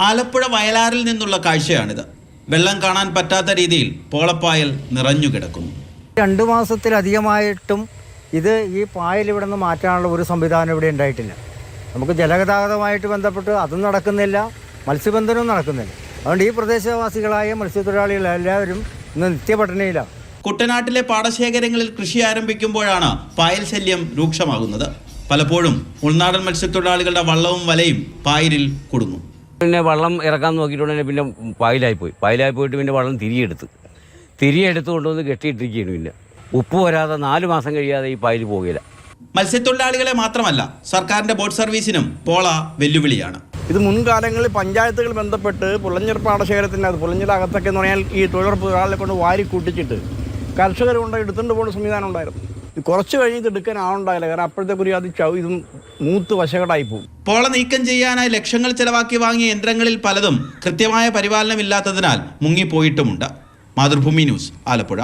ആലപ്പുഴ വയലാറിൽ നിന്നുള്ള കാഴ്ചയാണിത്. വെള്ളം കാണാൻ പറ്റാത്ത രീതിയിൽ പോളപ്പായൽ നിറഞ്ഞു കിടക്കുന്നു. 2 മാസത്തിലധികമായിട്ടും ഈ പായൽ ഇവിടെ നിന്ന് മാറ്റാനുള്ള ഒരു സംവിധാനം ഇവിടെ ഉണ്ടായിട്ടില്ല. നമുക്ക് ജലഗതാഗതമായിട്ട് ബന്ധപ്പെട്ട് അതും നടക്കുന്നില്ല, മത്സ്യബന്ധനവും നടക്കുന്നില്ല. അതുകൊണ്ട് ഈ പ്രദേശവാസികളായ മത്സ്യത്തൊഴിലാളികൾ എല്ലാവരും ഇന്ന് നിത്യപട്ടിണിയിലാണ്. കുട്ടനാട്ടിലെ പാടശേഖരങ്ങളിൽ കൃഷി ആരംഭിക്കുമ്പോഴാണ് പായൽ ശല്യം രൂക്ഷമാകുന്നത്. പലപ്പോഴും ഉൾനാടൻ മത്സ്യത്തൊഴിലാളികളുടെ വള്ളവും വലയും പായലിൽ കുടുങ്ങും. പിന്നെ വള്ളം ഇറക്കാൻ നോക്കിയിട്ടുണ്ടെങ്കിൽ പിന്നെ പായലായി പോയിട്ട് പിന്നെ വള്ളം തിരിയെടുത്ത് കൊണ്ടുവന്ന് കെട്ടിയിട്ടിരിക്കുകയാണ്. പിന്നെ ഉപ്പ് വരാതെ 4 മാസം കഴിയാതെ ഈ പായൽ പോകില്ല. മത്സ്യത്തൊഴിലാളികളെ മാത്രമല്ല, സർക്കാരിന്റെ ബോട്ട് സർവീസിനും പോള വെല്ലുവിളിയാണ്. ഇത് മുൻകാലങ്ങളിൽ പഞ്ചായത്തുകൾ ബന്ധപ്പെട്ട് പുളഞ്ഞിർ പാടശേഖരത്തിൻ്റെ പുളഞ്ഞിലകത്തൊക്കെ എന്ന് പറഞ്ഞാൽ ഈ തൊഴിലുറപ്പ് തൊഴിലാളികളെ കൊണ്ട് വാരി കൂട്ടിച്ചിട്ട് കർഷകർ കൊണ്ട് എടുത്തുകൊണ്ട് പോകുന്ന സംവിധാനം ഉണ്ടായിരുന്നു. ഇത് കുറച്ച് കഴിഞ്ഞിട്ട് എടുക്കാൻ ആളുണ്ടായില്ല. കാരണം അപ്പോഴത്തേക്കൊരു ഇതും മൂത്ത് വശകടായി പോകും. പോള നീക്കം ചെയ്യാനായി ലക്ഷങ്ങൾ ചെലവാക്കി വാങ്ങിയ യന്ത്രങ്ങളിൽ പലതും കൃത്യമായ പരിപാലനമില്ലാത്തതിനാൽ മുങ്ങിപ്പോയിട്ടുമുണ്ട്. മാതൃഭൂമി ന്യൂസ്, ആലപ്പുഴ.